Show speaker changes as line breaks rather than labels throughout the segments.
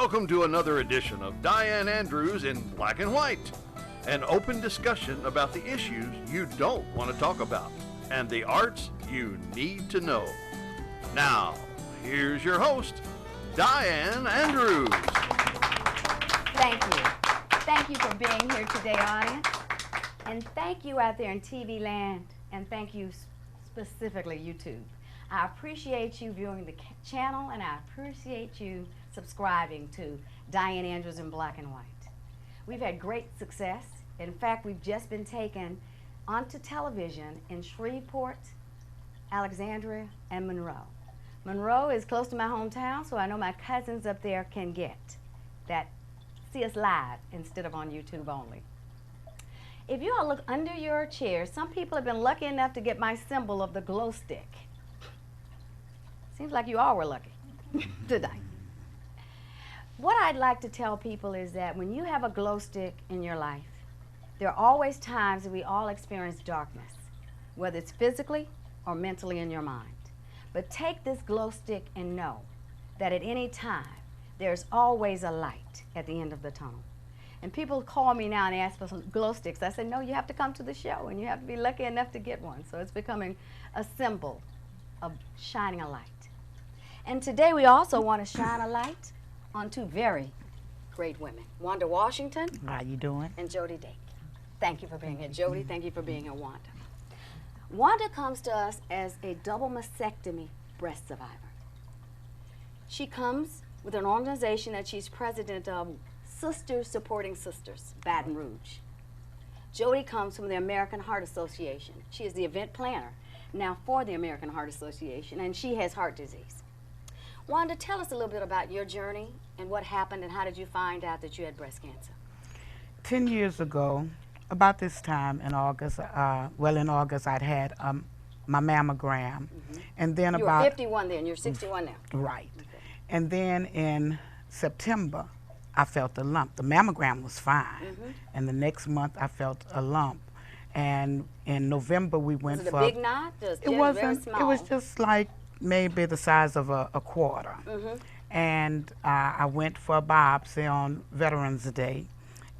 Welcome to another edition of Dianne Andrews in Black and White, an open discussion about the issues you don't want to talk about and the arts you need to know. Now, here's your host, Dianne Andrews.
Thank you. Thank you for being here today, audience. And thank you out there in TV land, and thank you specifically YouTube. I appreciate you viewing the channel, and I appreciate you subscribing to Dianne Andrews in Black and White. We've had great success. In fact, we've just been taken onto television in Shreveport, Alexandria, and Monroe. Monroe is close to my hometown, so I know my cousins up there can get that, see us live instead of on YouTube only. If you all look under your chair, some people have been lucky enough to get my symbol of the glow stick. Seems like you all were lucky today. What I'd like to tell people is that when you have a glow stick in your life, there are always times that we all experience darkness, whether it's physically or mentally in your mind. But take this glow stick and know that at any time, there's always a light at the end of the tunnel. And people call me now and ask for some glow sticks. I said, no, you have to come to the show and you have to be lucky enough to get one. So it's becoming a symbol of shining a light. And today we also want to shine a light on two very great women, Wanda Washington.
How you doing?
And Jody Drake. Thank you for being here, Jody. Thank you for being here, Wanda. Wanda comes to us as a double mastectomy breast survivor. She comes with an organization that she's president of, Sisters Supporting Sisters, Baton Rouge. Jody comes from the American Heart Association. She is the event planner now for the American Heart Association, and she has heart disease. Wanda, tell us a little bit about your journey and what happened and how did you find out that you had breast cancer?
10 years ago, about this time in August, in August I'd had my mammogram. And then
you were 51 then, you're 61 now.
Right. Okay. And then in September, I felt a lump. The mammogram was fine. And the next month I felt a lump. And in November we went for...
Was it a big knot?
It wasn't, very small. It was just like maybe the size of a quarter. And I went for a biopsy on Veterans Day.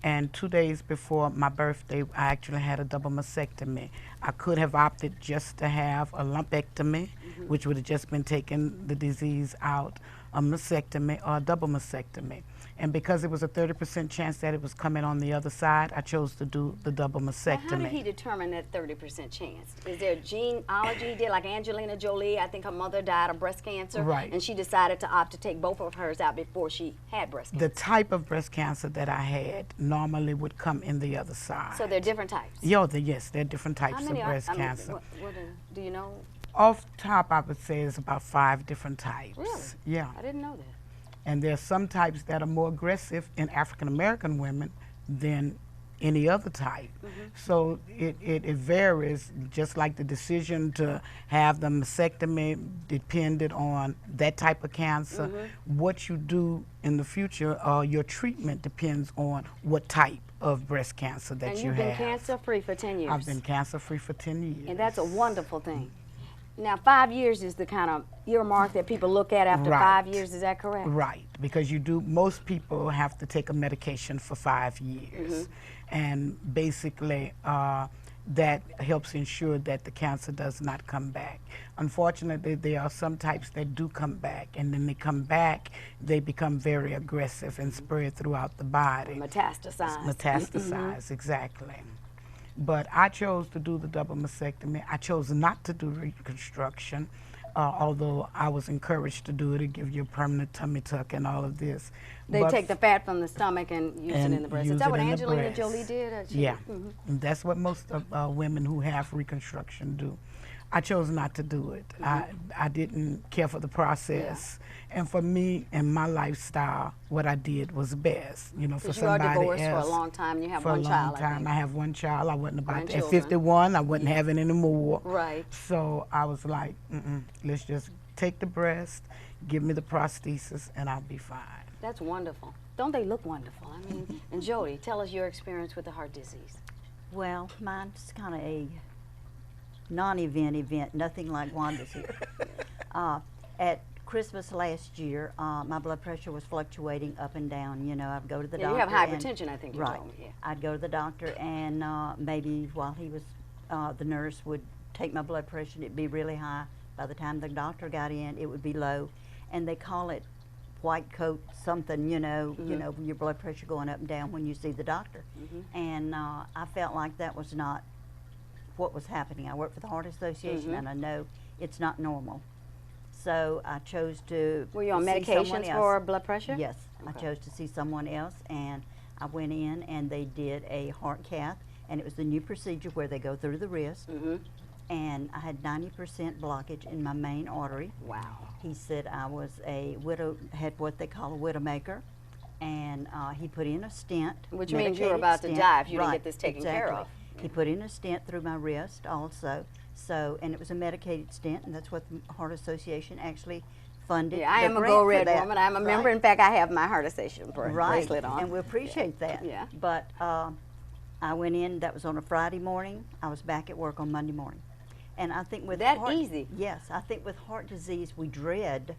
And 2 days before my birthday, I actually had a double mastectomy. I could have opted just to have a lumpectomy, which would have just been taking the disease out, a mastectomy or a double mastectomy. And because it was a 30% chance that it was coming on the other side, I chose to do the double mastectomy.
Now, how did he determine that 30% chance? Is there genealogy? Did like Angelina Jolie, I think her mother died of breast cancer,
right? And
she decided to opt to take both of hers out before she had breast cancer.
The type of breast cancer that I had normally would come in the other side.
So there are different types?
Yes, there are different types of breast cancer.
Do you know?
Off top, I would say it's about 5 different types.
Really?
Yeah.
I didn't know that.
And there's some types that are more aggressive in African-American women than any other type. So it varies, just like the decision to have the mastectomy depended on that type of cancer. What you do in the future, your treatment depends on what type of breast cancer that you have.
And you've been cancer-free for 10 years.
I've been cancer-free for 10 years.
And that's a wonderful thing. Now, 5 years is the kind of earmark that people look at after 5 years, is that correct?
Right, because most people have to take a medication for 5 years. And basically, that helps ensure that the cancer does not come back. Unfortunately, there are some types that do come back, and then they come back, they become very aggressive and spread throughout the body.
Metastasize.
Metastasize, exactly. But I chose to do the double mastectomy. I chose not to do reconstruction, although I was encouraged to do it. It gives you a permanent tummy tuck and all of this.
They take the fat from the stomach and use it in the breast. Is that what Angelina Jolie did?
Yeah, that's what most of women who have reconstruction do. I chose not to do it. I didn't care for the process. And for me and my lifestyle, what I did was best. You know, for somebody else.
You are divorced for a long time and you have one child,
For a long time. I have one child. I wasn't about at 51, I wasn't having any more.
Right.
So I was like, let's just take the breast, give me the prosthesis, and I'll be fine.
That's wonderful. Don't they look wonderful? I mean, and Jody, tell us your experience with the heart disease.
Well, mine's kind of a non-event, nothing like Wanda's here. At Christmas last year, my blood pressure was fluctuating up and down. You know, I'd go to the
Yeah,
doctor.
you have hypertension, I think you
right.
told me. Yeah.
I'd go to the doctor, and maybe while he was, the nurse would take my blood pressure, and it'd be really high. By the time the doctor got in, it would be low, and they call it white coat something. You know, your blood pressure going up and down when you see the doctor. And I felt like that was not what was happening. I work for the Heart Association, and I know it's not normal. So I chose to
Were you on
see
medications
someone else.
for blood pressure?
Yes,
Okay.
I chose to see someone else, and I went in and they did a heart cath, and it was the new procedure where they go through the wrist, and I had 90% blockage in my main artery.
Wow.
He said I was had what they call a widowmaker, and he put in a stent.
Which means you were
medicated
about to
stent.
die if you didn't
Right,
get this taken care
exactly.
of.
He put in a stent through my wrist also. So, and it was a medicated stent, and that's what the Heart Association actually funded.
Yeah, I
the
am a
grant
Go
for
Red
that.
woman. I'm a member.
Right.
In fact, I have my Heart Association
Right,
bracelet on.
and we appreciate that.
Yeah.
But I went in, that was on a Friday morning. I was back at work on Monday morning. And I think with
That
heart,
easy?
Yes, I think with heart disease we dread,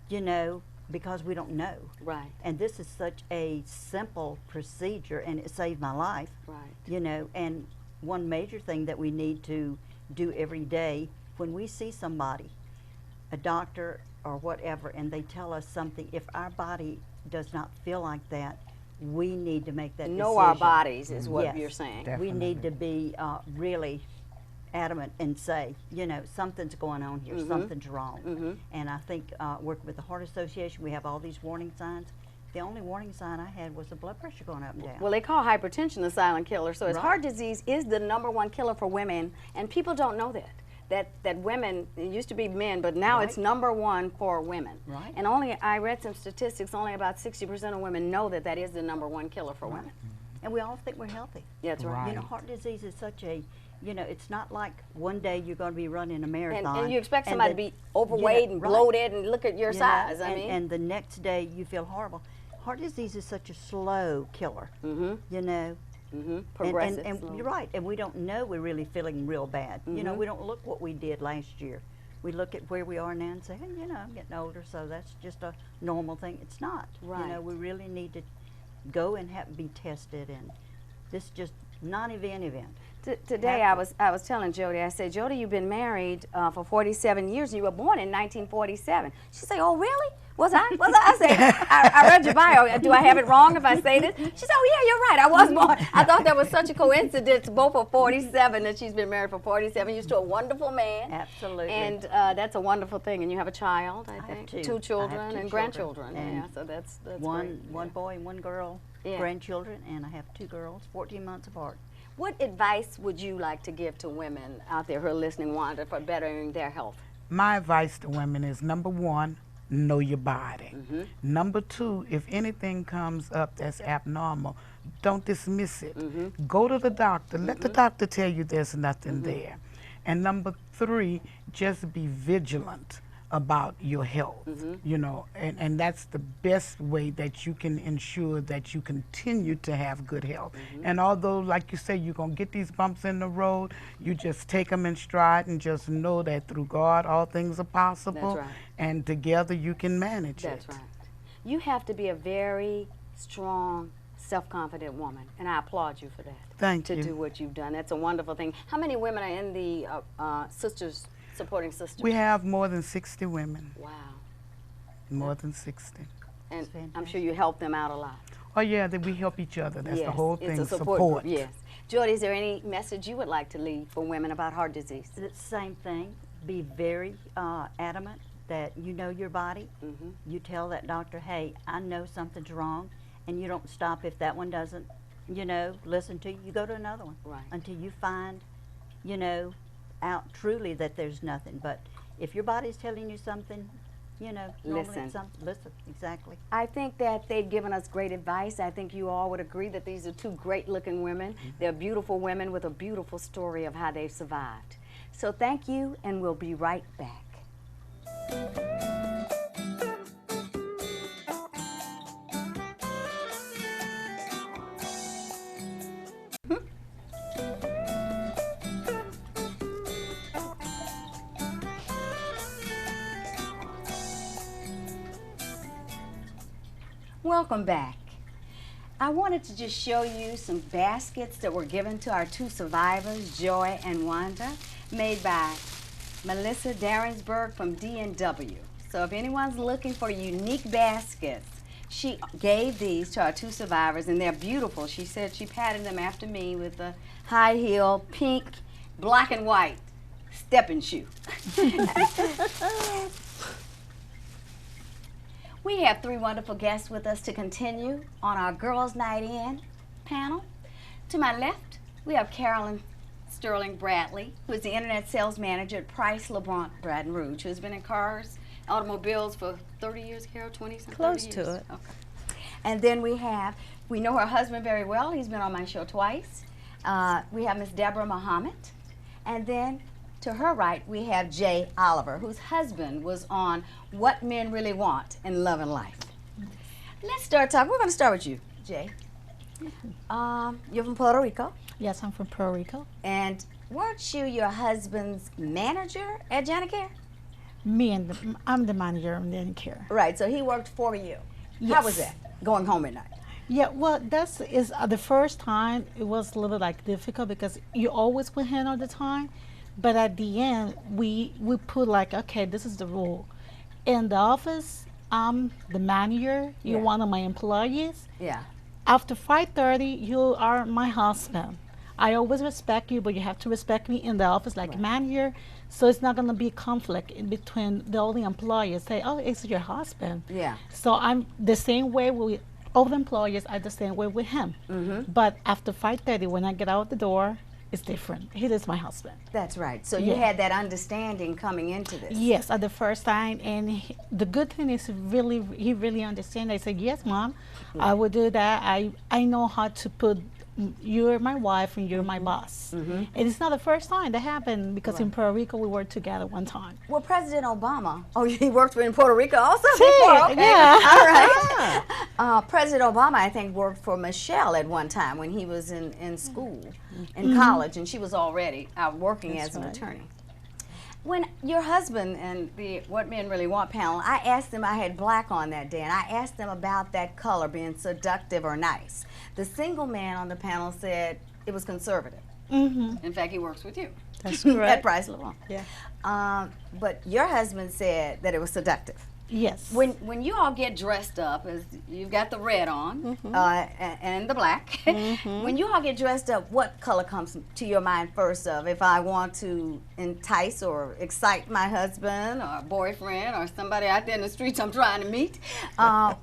you know, because we don't know.
Right.
And this is such a simple procedure, and it saved my life.
Right.
You know, and one major thing that we need to do every day when we see somebody, a doctor or whatever, and they tell us something, if our body does not feel like that, we need to make that decision.
Know our bodies is what
Yes.
you're saying.
Definitely.
We need to be really adamant and say, you know, something's going on here, something's wrong. And I think working with the Heart Association, we have all these warning signs. The only warning sign I had was the blood pressure going up and down.
Well, they call hypertension the silent killer, so
Right.
heart disease is the #1 killer for women, and people don't know that. That women, it used to be men, but now
Right.
it's #1 for women.
Right.
And I read some statistics, only about 60% of women know that that is the #1 killer for women.
And we all think we're healthy.
Yeah, that's right.
You know,
Right.
heart disease is such a, you know, it's not like one day you're going to be running a marathon.
And you expect
and
somebody
the-
to be overweight
you know,
and
right.
bloated and look at your
You know,
size. I
and,
mean,
and the next day you feel horrible. Heart disease is such a slow killer, you know.
progressive.
And
slowly.
you're right, and we don't know we're really feeling real bad. You know, we don't look what we did last year. We look at where we are now and say, hey, you know, I'm getting older, so that's just a normal thing. It's not. You
Right.
know, we really need to go and be tested, and this is just non-event event.
Today I was telling Jody, I said, Jody, you've been married for 47 years and you were born in 1947. She said, oh, really? Was I? I said, I read your bio. Do I have it wrong if I say this? She said, oh, yeah, you're right. I was born. I thought that was such a coincidence, both for 47, that she's been married for 47 years to a wonderful man.
Absolutely.
And that's a wonderful thing. And you have a child, I
have
think.
two. I
Two
have
children
two
and
children.
grandchildren.
And
Yeah, so that's
one
great.
one boy and one girl,
Yeah.
grandchildren, and I have 2 girls, 14 months apart.
What advice would you like to give to women out there who are listening, Wanda, for bettering their health?
My advice to women is, number 1, know your body. Number 2, if anything comes up that's abnormal, don't dismiss it. Go to the doctor. Let the doctor tell you there's nothing there. And number 3, just be vigilant about your health, you know, and that's the best way that you can ensure that you continue to have good health. And although, like you say, you're going to get these bumps in the road, you just take them in stride and just know that through God, all things are possible.
That's right.
And together you can manage it.
That's right. You have to be a very strong, self-confident woman, and I applaud you for that.
Thank you.
To do what you've done. That's a wonderful thing. How many women are in the Sisters, Supporting Sisters?
We have more than 60 women,
Wow.
more than 60.
And
That's
I'm
fantastic.
sure you help them out a lot.
Oh yeah, that we help each other. That's the
Yes,
whole
it's
thing,
a support.
support.
Group, yes. Jody, is there any message you would like to leave for women about heart disease?
It's the same thing. Be very adamant that you know your body. You tell that doctor, hey, I know something's wrong, and you don't stop if that one doesn't, you know, listen to you. You go to another one
Right.
until you find, you know, out truly that there's nothing. But if your body's telling you something, you know, normally
Listen.
it's listen, exactly.
I think that they've given us great advice. I think you all would agree that these are 2 great-looking women. They're beautiful women with a beautiful story of how they've survived. So thank you, and we'll be right back. Welcome back. I wanted to just show you some baskets that were given to our two survivors, Joy and Wanda, made by Melissa Darrensburg from DNW. So if anyone's looking for unique baskets, she gave these to our two survivors, and they're beautiful. She said she patterned them after me with a high heel, pink, black and white stepping shoe. We have three wonderful guests with us to continue on our Girls Night In panel. To my left, we have Carolyn Sterling Bradley, who is the Internet Sales Manager at Price LeBron Baton Rouge, who's been in cars, automobiles for 30 years, Carol, 20-something?
Close to it.
Okay. And then we know her husband very well. He's been on my show twice. We have Miss Deborah Muhammad. And then to her right, we have Jay Oliver, whose husband was on What Men Really Want in Love and Life. Let's start talking. We're going to start with you, Jay. You're from Puerto Rico.
Yes, I'm from Puerto Rico.
And weren't you your husband's manager at Janicare?
I'm the manager of the care.
Right, so he worked for you.
Yes.
How was that, going home at night?
Yeah, well, that's the first time it was a little like difficult because you always with him all the time. But at the end, we put like, okay, this is the rule. In the office, I'm the manager. You're one of my employees.
Yeah.
After 5:30, you are my husband. I always respect you, but you have to respect me in the office like manager. So it's not going to be conflict in between the only employees. Say, oh, it's your husband.
Yeah.
So I'm the same way with all the employees. I'm the same way with him.
Mm-hmm.
But after 5:30, when I get out the door, it's different. He is my husband.
That's right. So you had that understanding coming into this.
Yes, at the first time, and the good thing is he really understands. I said, yes, Mom, I will do that. I know how to put, you're my wife and you're my boss.
Mm-hmm.
And it's not the first time that happened because in Puerto Rico we worked together one time.
Well, President Obama, he worked in Puerto Rico also before, okay.
Yeah.
All right. President Obama, I think, worked for Michelle at one time when he was in school, in college, and she was already out working as an attorney. When your husband and the What Men Really Want panel, I asked them, I had black on that day, and I asked them about that color being seductive or nice. The single man on the panel said it was conservative.
Mm-hmm.
In fact, he works with you.
That's correct.
At Price LeBron.
Yeah.
But your husband said that it was seductive.
Yes.
When you all get dressed up, as you've got the red on and the black, when you all get dressed up, what color comes to your mind first of? If I want to entice or excite my husband or boyfriend or somebody out there in the streets I'm trying to meet,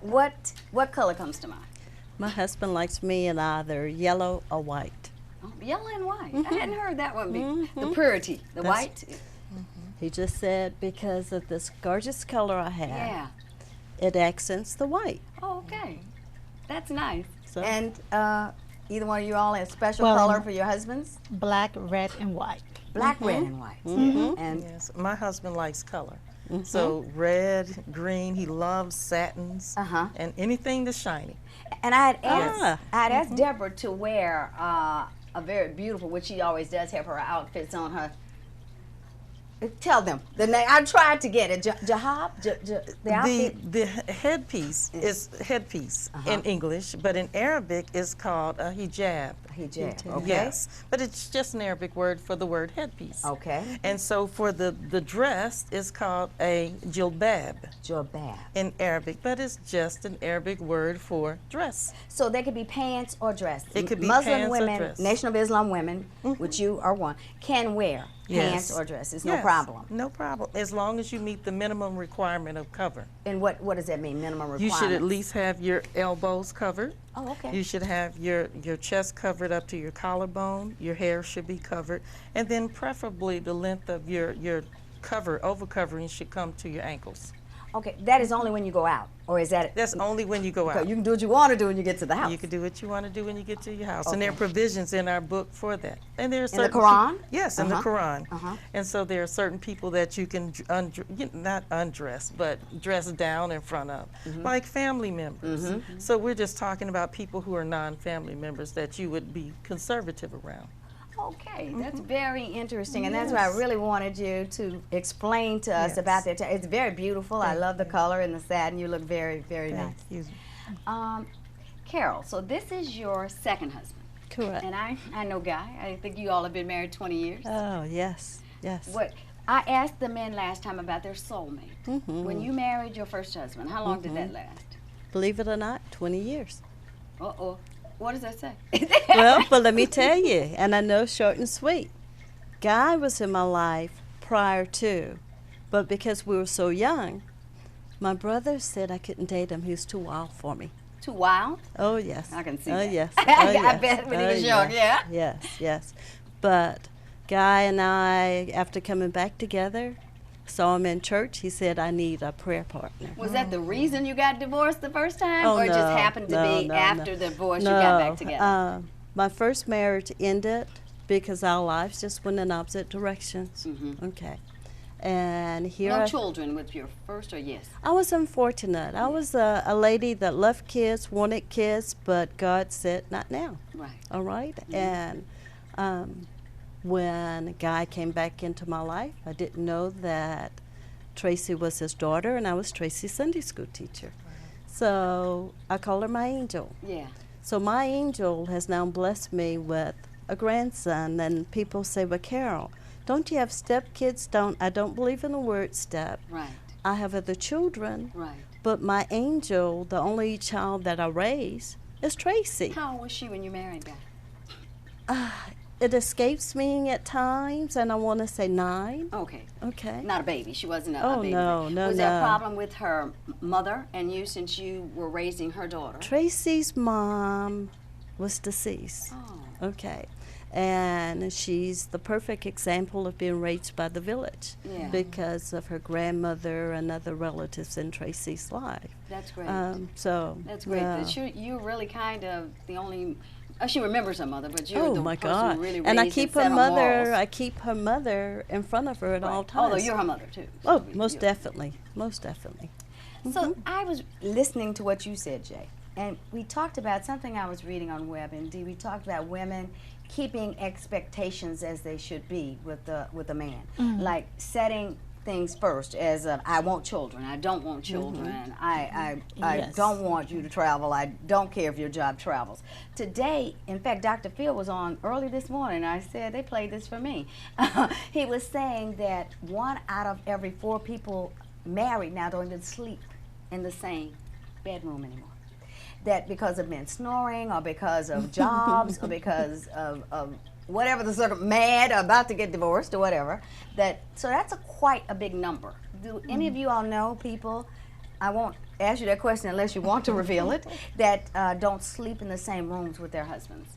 what color comes to mind?
My husband likes me in either yellow or white.
Oh, yellow and white. I hadn't heard that one be the purity, the white.
He just said because of this gorgeous color I have,
Yeah.
it accents the white.
Oh, okay. That's nice.
So-
And either one of you all has special
Well,
color for your husbands?
Black, red, and white.
Black, red, and white. And
Yes, my husband likes color. So red, green, he loves satins and anything that's shiny.
and I had asked Deborah to wear a very beautiful, which she always does have her outfits on her. Tell them the name. I tried to get it. Jahab. The outfit.
The headpiece is headpiece in English, but in Arabic it's called a hijab.
Hijab. Okay.
Yes, but it's just an Arabic word for the word headpiece.
Okay.
And so for the dress is called a jilbab
Jilbab.
in Arabic, but it's just an Arabic word for dress.
So they could be pants or dress.
It could be
Muslim
pants or
women,
dress.
Nation of Islam women, which you are one, can wear pants
Yes.
or dresses. No
Yes,
problem.
No problem, as long as you meet the minimum requirement of cover.
And what does that mean? Minimum
You
requirements.
should at least have your elbows covered.
Oh, okay.
You should have your chest covered up to your collarbone. Your hair should be covered. And then preferably the length of your over covering should come to your ankles.
Okay, that is only when you go out, or is that?
That's only when you go out.
Okay, you can do what you want to do when you get to the house.
You can do what you want to do when you get to your house.
Okay.
And there are provisions in our book for that. And there are
In the
certain
Quran?
Yes, in the Quran.
Uh-huh.
And so there are certain people that you can not undress, but dress down in front of, like family members. So we're just talking about people who are non-family members that you would be conservative around.
Okay, that's very interesting, and that's why I really wanted you to explain to us about that. It's very beautiful. I love the color and the satin. You look very, very nice.
You.
Carol, so this is your second husband.
Correct.
And I know Guy. I think you all have been married 20 years.
Oh, yes, yes.
What I asked the men last time about their soulmate. When you married your first husband, how long did that last?
Believe it or not, 20 years.
Uh-oh. What does that say?
Well, but let me tell you, and I know short and sweet. Guy was in my life prior to, but because we were so young, my brother said I couldn't date him. He was too wild for me.
Too wild?
Oh, yes.
I can see
oh,
that.
Yes.
I bet when he was young, yeah.
Yes, yes. But Guy and I, after coming back together, saw him in church. He said, I need a prayer partner.
Was that the reason you got divorced the first time?
Oh,
or it
no,
just happened to be
no,
after the divorce you got back together?
My first marriage ended because our lives just went in opposite directions. Okay. And here
No children with your first, or yes?
I was unfortunate. I was a lady that loved kids, wanted kids, but God said, not now.
Right.
All right? And when a guy came back into my life, I didn't know that Tracy was his daughter, and I was Tracy's Sunday school teacher. So I call her my angel.
Yeah.
So my angel has now blessed me with a grandson, and people say, well, Carol, don't you have stepkids? I don't believe in the word step.
Right.
I have other children.
Right.
But my angel, the only child that I raised, is Tracy.
How old was she when you married Guy?
It escapes me at times, and I want to say 9.
Okay.
Okay.
Not a baby. She wasn't a
Oh,
baby.
no, no,
Was there a
no.
problem with her mother and you since you were raising her daughter?
Tracy's mom was deceased.
Oh.
Okay. And she's the perfect example of being raised by the village
Yeah.
because of her grandmother and other relatives in Tracy's life.
That's great.
That's
great.
Yeah.
That you're really kind of the only. She remembers her mother, but you're
Oh
the
my
person
God!
who really
And I
raised
keep
and
her
set on
mother.
morals.
I keep her mother in front of her at all
Right.
times.
Although you're her mother too.
Oh,
So
most
you-
definitely, most definitely.
So I was listening to what you said, Jay, and we talked about something I was reading on WebMD. We talked about women keeping expectations as they should be with the man, like setting things first as I want children, I don't want children, I
Yes.
don't want you to travel, I don't care if your job travels. Today, in fact, Dr. Phil was on early this morning. I said they played this for me. He was saying that 1 out of every 4 people married now don't even sleep in the same bedroom anymore. That because of men snoring, or because of jobs, or because of whatever, the sort of mad or about to get divorced or whatever. So that's quite a big number. Do any of you all know people, I won't ask you that question unless you want to reveal it, that don't sleep in the same rooms with their husbands?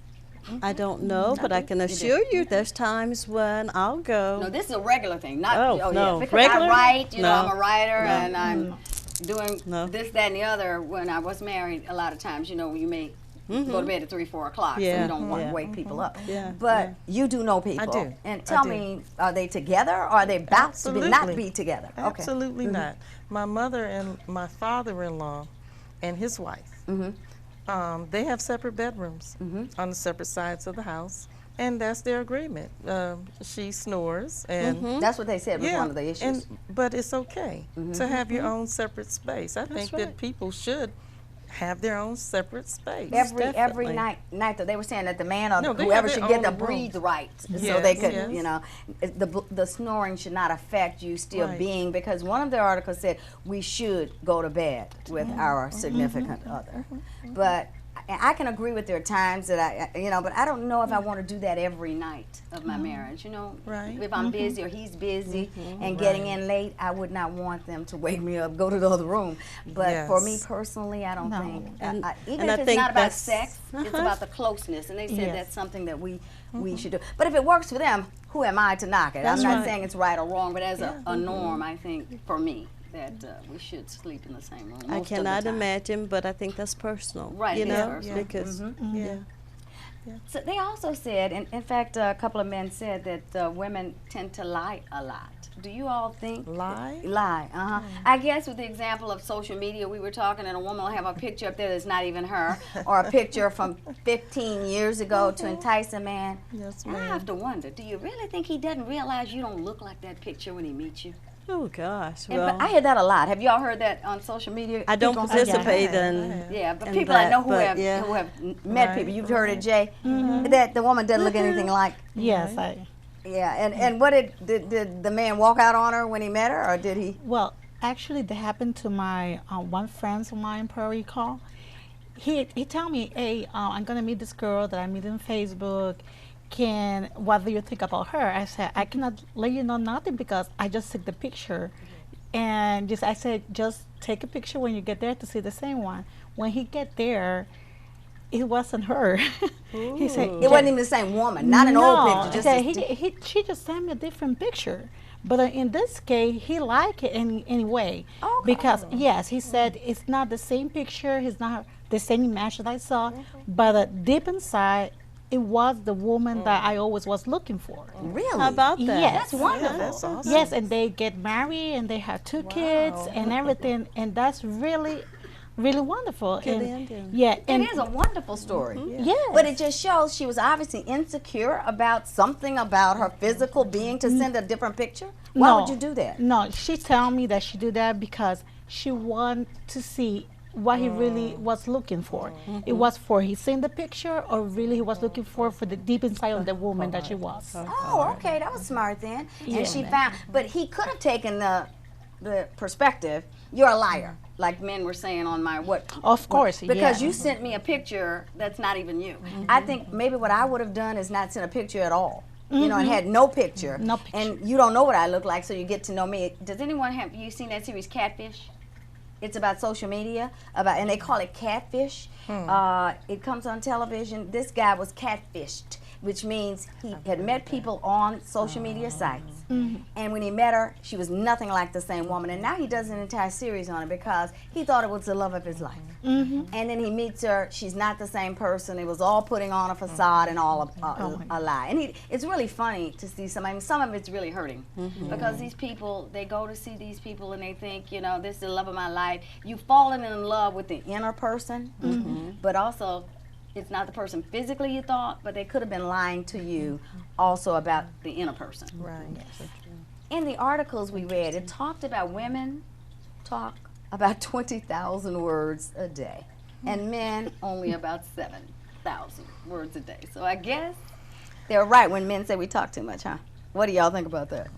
I don't know, but I can assure you, there's times when I'll go.
No, this is a regular thing. Not
Oh, no.
yeah, because
Regular?
I write, you know,
No.
I'm a writer,
No.
and I'm doing
No.
this, that, and the other. When I was married, a lot of times, you know, you may go to bed at 3, 4 o'clock, so
Yeah.
you don't want
Yeah.
to wake people up.
Yeah.
But you do know people.
do.
And
I
tell
do.
me, are they together, or are they about to be, not
Absolutely.
be together? Okay.
Absolutely not. My mother and my father-in-law and his wife, they have separate bedrooms on the separate sides of the house, and that's their agreement. She snores, and
That's what they said was one of the issues.
but it's okay to have your own separate space. I think
right.
that people should have their own separate space.
Every
definitely.
night though, they were saying that the man or
No, they
whoever
have
should
their
get the
own
breathe
rooms.
right, so
Yes,
they could,
yes.
you know, the snoring should not affect you still
Right.
being, because one of their articles said we should go to bed with our significant other. But I can agree with there are times that but I don't know if I want to do that every night of my marriage. You know,
Right.
if I'm busy or he's busy and getting in late, I would not want them to wake me up, go to the other room. But for me
Yes.
personally, I don't
No.
think,
And-
even
and I
if it's
think
not about
that's-
sex, it's about the closeness. And they said
Yes.
that's something that we should do. But if it works for them, who am I to knock it?
That's
I'm not
right.
saying it's right or wrong, but as a norm, I think for me that we should sleep in the same room.
I
most of the
cannot
time.
imagine, but I think that's personal.
Right,
You
it is
know,
personal.
because
Yeah.
So they also said, in fact, a couple of men said that women tend to lie a lot. Do you all think?
Lie?
Lie, I guess with the example of social media, we were talking, and a woman will have a picture up there that's not even her, or a picture from 15 years ago to entice a man.
Yes,
And I
ma'am.
have to wonder, do you really think he doesn't realize you don't look like that picture when he meets you?
Oh gosh.
And,
Well,
but I hear that a lot. Have y'all heard that on social media?
I don't
People-
participate
Yeah.
in.
Yeah, but
in
people I
that,
know who
but
have
yeah.
met
Right,
people. You've heard it,
right.
Jay. That the woman doesn't look anything like.
Yes,
Yeah, and what did the man walk out on her when he met her, or did he?
well, actually, that happened to my one friend of mine, Puerto Rico. He told me, hey, I'm gonna meet this girl that I meet on Facebook. What do you think about her? I said, I cannot let you know nothing because I just took the picture. And I said, just take a picture when you get there to see the same one. When he get there, it wasn't her. He said,
It wasn't even the same woman, not an old picture. Just
said,
a
she just sent me a different picture. But in this case, he liked it anyway.
Okay.
Because, yes, he said it's not the same picture, it's not the same image that I saw, but deep inside, it was the woman that I always was looking for.
really?
How about that?
Yes.
That's wonderful.
That's awesome.
Yes, and they get married and they have two kids and everything, and that's really, really wonderful.
Good
and,
ending.
Yeah, and
It is a wonderful story.
yes.
But it just shows she was obviously insecure about something about her physical being to send a different picture. Why would you do that?
No, she told me that she did that because she wanted to see what he really was looking for. It was for he seen the picture, or really he was looking for the deep inside of the woman that she was.
Oh, okay, that was smart then.
Yeah.
And she found, but he could have taken the perspective. You're a liar, like men were saying on my what?
Of course,
Because
yeah.
you sent me a picture that's not even you. I think maybe what I would have done is not sent a picture at all. You know, and had no picture.
No picture.
And you don't know what I look like, so you get to know me. Does anyone have you seen that series Catfish? It's about social media, and they call it Catfish. It comes on television. This guy was catfished, which means he had met people on social media sites. And when he met her, she was nothing like the same woman. And now he does an entire series on it because he thought it was the love of his life. And then he meets her. She's not the same person. It was all putting on a facade and all a lie. And it's really funny to see some. I mean, some of it's really hurting because these people, they go to see these people and they think, you know, this is the love of my life. You've fallen in love with the inner person, but also it's not the person physically you thought, but they could have been lying to you also about the inner person.
Right.
In the articles we read, it talked about women talk about 20,000 words a day, and men only about 7,000 words a day. So I guess they're right when men say we talk too much, huh? What do y'all think about that?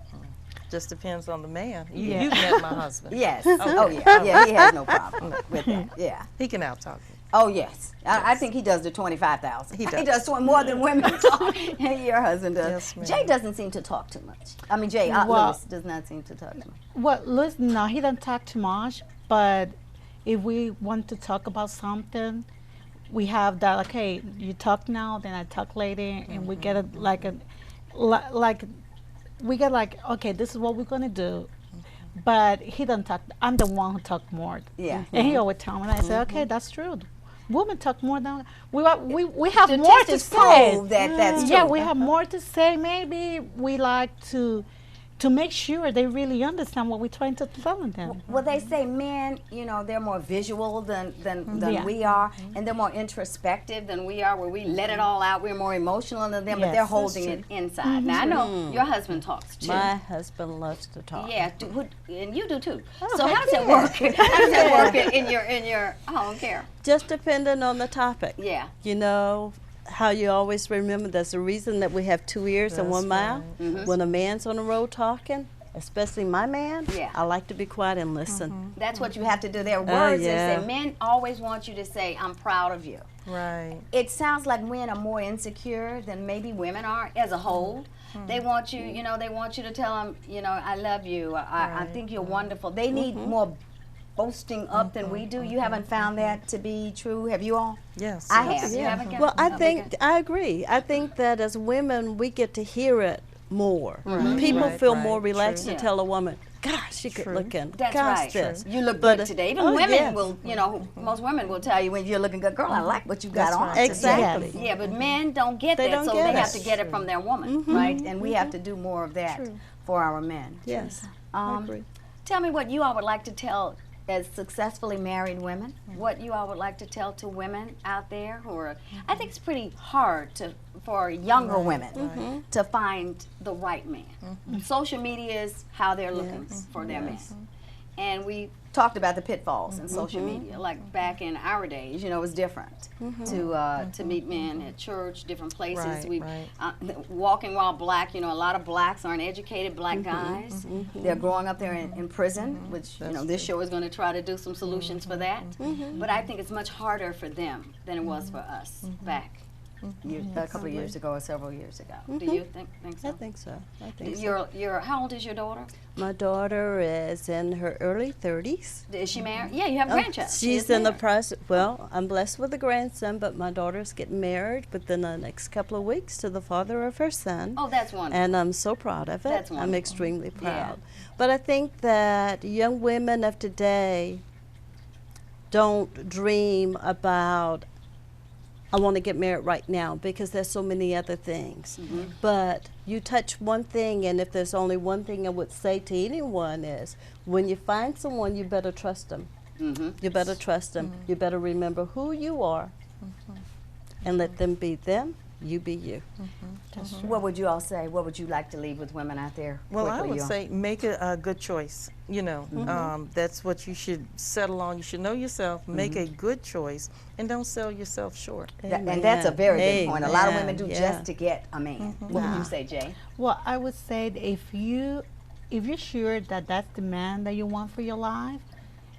Just depends on the man.
Yeah.
You've met my husband.
Yes. Oh yeah. Yeah, he has no problem with that. Yeah.
He can out-talk me.
Oh yes. I think he does the 25,000.
He
He
does.
does more than women talk. Your husband does.
Yes, ma'am.
Jay doesn't seem to talk too much. I mean, Jay
Well-
Lewis does not seem to talk too much.
Well, listen, no, he doesn't talk too much, but if we want to talk about something, we have that, okay, you talk now, then I talk later, and we get we get like, okay, this is what we're gonna do. But he doesn't talk. I'm the one who talk more.
Yeah.
And he always tell me, and I say, okay, that's true. Women talk more than we have more to
Statistics
say.
prove that that's
Yeah,
true.
we have more to say. Maybe we like to make sure they really understand what we're trying to tell them.
Well, they say men, you know, they're more visual than
Yeah.
we are, and they're more introspective than we are, where we let it all out. We're more emotional than them, but
Yes,
they're
that's
holding it inside. Now, I know your husband talks too.
My husband loves to talk.
Yeah, and you do too.
Oh,
So how does that work? How does that work in your home care?
Just depending on the topic.
Yeah.
You know how you always remember there's a reason that we have two ears and one mouth. When a man's on the road talking, especially my man,
Yeah.
I like to be quiet and listen.
That's what you have to do. There are words
yeah.
that say men always want you to say, "I'm proud of you."
Right.
It sounds like men are more insecure than maybe women are as a whole. They want you, you know, they want you to tell them, you know, I love you. I think you're wonderful. They need more boasting up than we do. You haven't found that to be true, have you all?
Yes.
I
yes.
have. You haven't got
Well, I
okay.
think I agree. I think that as women we get to hear it more.
Right,
People
right,
feel
right,
more relaxed
true.
to tell a woman, gosh, you good looking.
That's
gosh,
right.
this.
You look
But,
good today. Even
oh,
women
yes.
will, you know, most women will tell you when you're looking good, girl, I like what you got
That's
on.
right.
today."
Exactly.
Yeah, but men don't get
They
that,
don't
so
get
they
it.
have to get it from their woman, right? And we have to do more of that for our men.
Yes, I agree.
Tell me what you all would like to tell as successfully married women, what you all would like to tell to women out there who are, I think it's pretty hard for younger women to find the right man. Social media is how they're looking for their men. And we talked about the pitfalls in social media. Like back in our days, you know, it was different to meet men at church, different places. Walking while black, you know, a lot of blacks aren't educated black guys. They're growing up there in prison, which, you know, this show is going to try to do some solutions for that. But I think it's much harder for them than it was for us back a couple of years ago or several years ago. Do you think so?
I think so. I think so.
How old is your daughter?
My daughter is in her early 30s.
Is she married? Yeah, you have a grandchild.
She's in the process. Well, I'm blessed with a grandson, but my daughter's getting married within the next couple of weeks to the father of her son.
Oh, that's wonderful.
And I'm so proud of it.
That's
I'm
wonderful.
extremely proud.
Yeah.
But I think that young women of today don't dream about, I want to get married right now, because there's so many other things. But you touch one thing, and if there's only one thing I would say to anyone is, when you find someone, you better trust them. You better trust them. You better remember who you are and let them be them, you be you.
What would you all say? What would you like to leave with women out there?
Well, I
quickly,
would
you all?
say make a good choice. You know, that's what you should settle on. You should know yourself, make a good choice, and don't sell yourself short.
And that's a very good point. A lot of women do
Yeah.
just to get a man. What would you say, Jay?
Well, I would say that if you're sure that that's the man that you want for your life,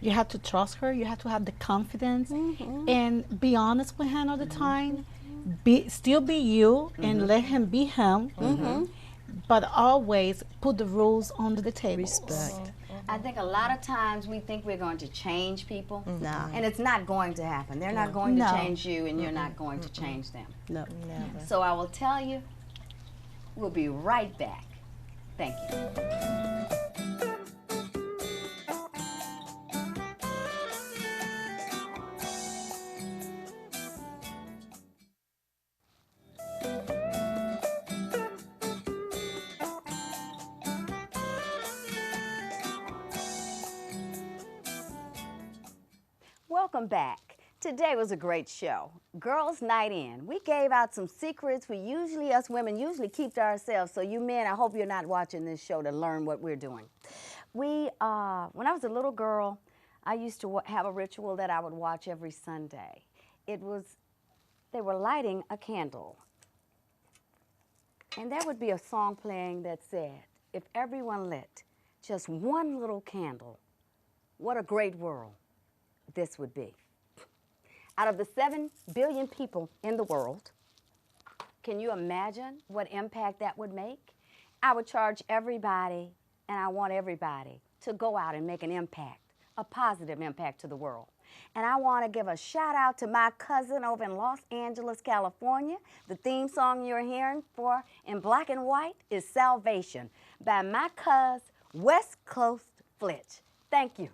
you have to trust her. You have to have the confidence and be honest with him all the time. Still be you and let him be him. But always put the rules on the table.
Respect.
I think a lot of times we think we're going to change people,
No.
and it's not going to happen. They're not going to
No.
change you, and you're not going to change them.
No.
Never.
So I will tell you, we'll be right back. Thank you. Welcome back. Today was a great show. Girls Night In. We gave out some secrets us women usually keep to ourselves. So you men, I hope you're not watching this show to learn what we're doing. When I was a little girl, I used to have a ritual that I would watch every Sunday. They were lighting a candle. And there would be a song playing that said, if everyone lit just one little candle, what a great world this would be. Out of the 7 billion people in the world, can you imagine what impact that would make? I would charge everybody, and I want everybody to go out and make an impact, a positive impact to the world. And I want to give a shout out to my cousin over in Los Angeles, California. The theme song you're hearing for in black and white is Salvation by my cousin, West Coast Flitch. Thank you.